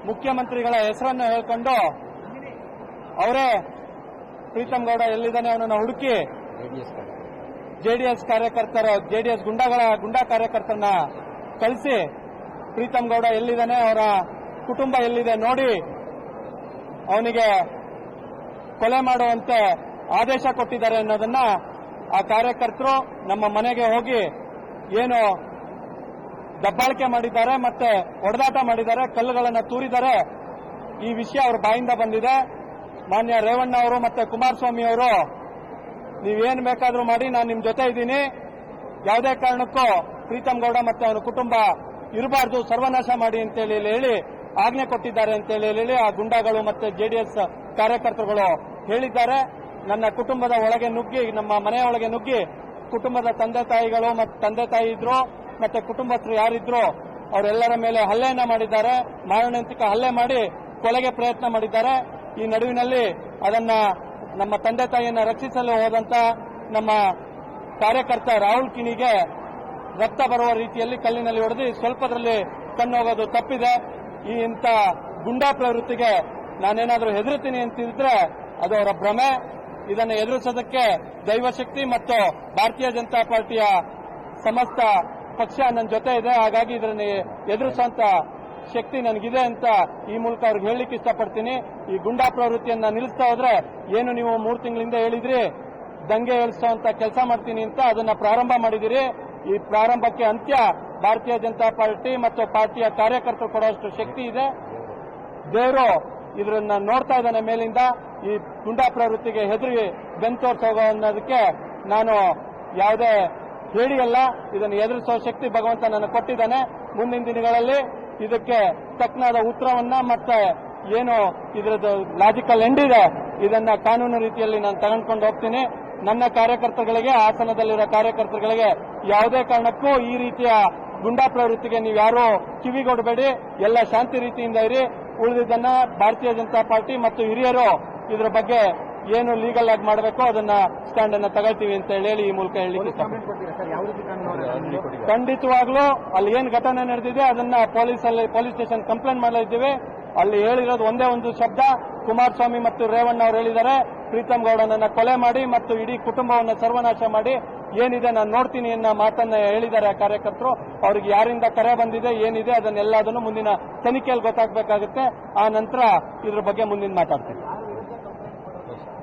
ಮುಖ್ಯಮಂತ್ರಿಗಳ ಹೆಸರನ್ನು ಹೇಳ್ಕೊಂಡು ಅವರೇ ಪ್ರೀತಮ್ ಗೌಡ ಎಲ್ಲಿದ್ದಾನೆ ಅವನನ್ನು ಹುಡುಕಿ ಜೆಡಿಎಸ್ ಕಾರ್ಯಕರ್ತರು ಜೆಡಿಎಸ್ ಗುಂಡಾ ಕಾರ್ಯಕರ್ತರನ್ನ ಕಳಿಸಿ ಪ್ರೀತಮ್ ಗೌಡ ಎಲ್ಲಿದ್ದಾನೆ ಅವರ ಕುಟುಂಬ ಎಲ್ಲಿದೆ ನೋಡಿ ಅವನಿಗೆ ಕೊಲೆ ಮಾಡುವಂತೆ ಆದೇಶ ಕೊಟ್ಟಿದ್ದಾರೆ ಅನ್ನೋದನ್ನ ಆ ಕಾರ್ಯಕರ್ತರು ನಮ್ಮ ಮನೆಗೆ ಹೋಗಿ ಏನು ದಬ್ಬಾಳಿಕೆ ಮಾಡಿದ್ದಾರೆ ಮತ್ತೆ ಹೊಡೆದಾಟ ಮಾಡಿದ್ದಾರೆ, ಕಲ್ಲುಗಳನ್ನು ತೂರಿದ್ದಾರೆ. ಈ ವಿಷಯ ಅವರ ಬಾಯಿಂದ ಬಂದಿದೆ. ಮಾನ್ಯ ರೇವಣ್ಣ ಅವರು ಮತ್ತೆ ಕುಮಾರಸ್ವಾಮಿ ಅವರು ನೀವೇನು ಬೇಕಾದ್ರೂ ಮಾಡಿ, ನಾನು ನಿಮ್ ಜೊತೆ ಇದ್ದೀನಿ, ಯಾವುದೇ ಕಾರಣಕ್ಕೂ ಪ್ರೀತಮ್ ಗೌಡ ಮತ್ತೆ ಅವನ ಕುಟುಂಬ ಇರಬಾರ್ದು, ಸರ್ವನಾಶ ಮಾಡಿ ಅಂತೇಳಿ ಹೇಳಿ ಆಜ್ಞೆ ಕೊಟ್ಟಿದ್ದಾರೆ ಅಂತೇಳಿ ಹೇಳಿ ಆ ಗುಂಡಾಗಳು ಮತ್ತೆ ಜೆಡಿಎಸ್ ಕಾರ್ಯಕರ್ತರುಗಳು ಹೇಳಿದ್ದಾರೆ. ನನ್ನ ಕುಟುಂಬದ ಒಳಗೆ ನುಗ್ಗಿ, ನಮ್ಮ ಮನೆಯ ಒಳಗೆ ನುಗ್ಗಿ, ಕುಟುಂಬದ ತಂದೆ ತಾಯಿಗಳು ಮತ್ತೆ ತಂದೆ ತಾಯಿ ಇದ್ರು ಮತ್ತೆ ಕುಟುಂಬಸ್ಥರು ಯಾರಿದ್ರು ಅವರೆಲ್ಲರ ಮೇಲೆ ಹಲ್ಲೆಯನ್ನ ಮಾಡಿದ್ದಾರೆ. ಮಾರಣಾಂತಿಕ ಹಲ್ಲೆ ಮಾಡಿ ಕೊಲೆಗೆ ಪ್ರಯತ್ನ ಮಾಡಿದ್ದಾರೆ. ಈ ನಡುವಿನಲ್ಲಿ ಅದನ್ನ ನಮ್ಮ ತಂದೆ ತಾಯಿಯನ್ನ ರಕ್ಷಿಸಲು ಹೋದಂತ ನಮ್ಮ ಕಾರ್ಯಕರ್ತ ರಾಹುಲ್ ಕಿಣಿಗೆ ರಕ್ತ ಬರುವ ರೀತಿಯಲ್ಲಿ ಕಲ್ಲಿನಲ್ಲಿ ಹೊಡೆದು ಸ್ವಲ್ಪದಲ್ಲಿ ಕಣ್ಣು ಹೋಗೋದು ತಪ್ಪಿದೆ. ಈ ಇಂಥ ಗುಂಡಾ ಪ್ರವೃತ್ತಿಗೆ ನಾನೇನಾದರೂ ಹೆದರುತ್ತೀನಿ ಅಂತಿದ್ರೆ ಅದು ಅವರ ಭ್ರಮೆ. ಇದನ್ನು ಎದುರಿಸೋದಕ್ಕೆ ದೈವಶಕ್ತಿ ಮತ್ತು ಭಾರತೀಯ ಜನತಾ ಪಾರ್ಟಿಯ ಸಮಸ್ತ ಪಕ್ಷ ನನ್ನ ಜೊತೆ ಇದೆ. ಹಾಗಾಗಿ ಇದನ್ನು ಎದುರಿಸುವಂತ ಶಕ್ತಿ ನನಗಿದೆ ಅಂತ ಈ ಮೂಲಕ ಅವ್ರಿಗೆ ಹೇಳಲಿಕ್ಕೆ ಇಷ್ಟಪಡ್ತೀನಿ. ಈ ಗುಂಡಾ ಪ್ರವೃತ್ತಿಯನ್ನ ನಿಲ್ಲಿಸ್ತಾ ಹೋದ್ರೆ ಏನು ನೀವು 3 ತಿಂಗಳಿಂದ ಹೇಳಿದ್ರಿ ದಂಗೆ ಏಳಿಸುವಂತ ಕೆಲಸ ಮಾಡ್ತೀನಿ ಅಂತ, ಅದನ್ನ ಪ್ರಾರಂಭ ಮಾಡಿದಿರಿ. ಈ ಪ್ರಾರಂಭಕ್ಕೆ ಅಂತ್ಯ ಭಾರತೀಯ ಜನತಾ ಪಾರ್ಟಿ ಮತ್ತು ಪಾರ್ಟಿಯ ಕಾರ್ಯಕರ್ತರು ಕೊಡುವಷ್ಟು ಶಕ್ತಿ ಇದೆ. ದೇವರು ಇದನ್ನ ನೋಡ್ತಾ ಇದ್ದಾನೆ ಮೇಲಿಂದ. ಈ ಗುಂಡಾ ಪ್ರವೃತ್ತಿಗೆ ಹೆದರಿ ಬೆಂತೋರ್ಸೋಗೋ ಅನ್ನೋದಕ್ಕೆ ನಾನು ಯಾವುದೇ ಹೇಳಿಯಲ್ಲ. ಇದನ್ನು ಎದುರಿಸುವ ಶಕ್ತಿ ಭಗವಂತ ನನಗೆ ಕೊಟ್ಟಿದ್ದಾನೆ. ಮುಂದಿನ ದಿನಗಳಲ್ಲಿ ಇದಕ್ಕೆ ತಕ್ಕನಾದ ಉತ್ತರವನ್ನ ಮತ್ತೆ ಏನು ಇದರದ್ದು ಲಾಜಿಕಲ್ ಎಂಡ್ ಇದೆ ಇದನ್ನ ಕಾನೂನು ರೀತಿಯಲ್ಲಿ ನಾನು ತಗೊಂಡ್ಕೊಂಡು ಹೋಗ್ತೀನಿ. ನನ್ನ ಕಾರ್ಯಕರ್ತರುಗಳಿಗೆ, ಹಾಸನದಲ್ಲಿರೋ ಕಾರ್ಯಕರ್ತರುಗಳಿಗೆ ಯಾವುದೇ ಕಾರಣಕ್ಕೂ ಈ ರೀತಿಯ ಗುಂಡಾ ಪ್ರವೃತ್ತಿಗೆ ನೀವು ಯಾರು ಕಿವಿಗೊಡಬೇಡಿ. ಎಲ್ಲ ಶಾಂತಿ ರೀತಿಯಿಂದ ಇರಿ. ಉಳಿದಿದ್ದನ್ನ ಭಾರತೀಯ ಜನತಾ ಪಾರ್ಟಿ ಮತ್ತು ಹಿರಿಯರು ಇದರ ಬಗ್ಗೆ ಏನು ಲೀಗಲ್ ಆಗಿ ಮಾಡಬೇಕು ಅದನ್ನ ಸ್ಟ್ಯಾಂಡ್ ಅನ್ನ ತಗೊಳ್ತೀವಿ ಅಂತ ಹೇಳಿ ಈ ಮೂಲಕ ಹೇಳಿ ಖಂಡಿತವಾಗ್ಲೂ ಅಲ್ಲಿ ಏನು ಘಟನೆ ನಡೆದಿದೆ ಅದನ್ನ ಪೊಲೀಸ್ ಸ್ಟೇಷನ್ ಕಂಪ್ಲೇಂಟ್ ಮಾಡಿದ್ದೀವಿ. ಅಲ್ಲಿ ಹೇಳಿರೋದು ಒಂದೇ ಒಂದು ಶಬ್ದ, ಕುಮಾರಸ್ವಾಮಿ ಮತ್ತು ರೇವಣ್ಣ ಅವರು ಹೇಳಿದ್ದಾರೆ ಪ್ರೀತಮ್ ಗೌಡನನ್ನ ಕೊಲೆ ಮಾಡಿ ಮತ್ತು ಇಡೀ ಕುಟುಂಬವನ್ನು ಸರ್ವನಾಶ ಮಾಡಿ ಏನಿದೆ ನಾನು ನೋಡ್ತೀನಿ ಅನ್ನೋ ಮಾತನ್ನ ಹೇಳಿದ್ದಾರೆ ಆ ಕಾರ್ಯಕರ್ತರು. ಅವ್ರಿಗೆ ಯಾರಿಂದ ಕರೆ ಬಂದಿದೆ ಏನಿದೆ ಅದನ್ನೆಲ್ಲದನ್ನು ಮುಂದಿನ ತನಿಖೆಯಲ್ಲಿ ಗೊತ್ತಾಗಬೇಕಾಗುತ್ತೆ. ಆ ನಂತರ ಇದ್ರ ಬಗ್ಗೆ ಮುಂದಿನ ಮಾತಾಡ್ತೀನಿ.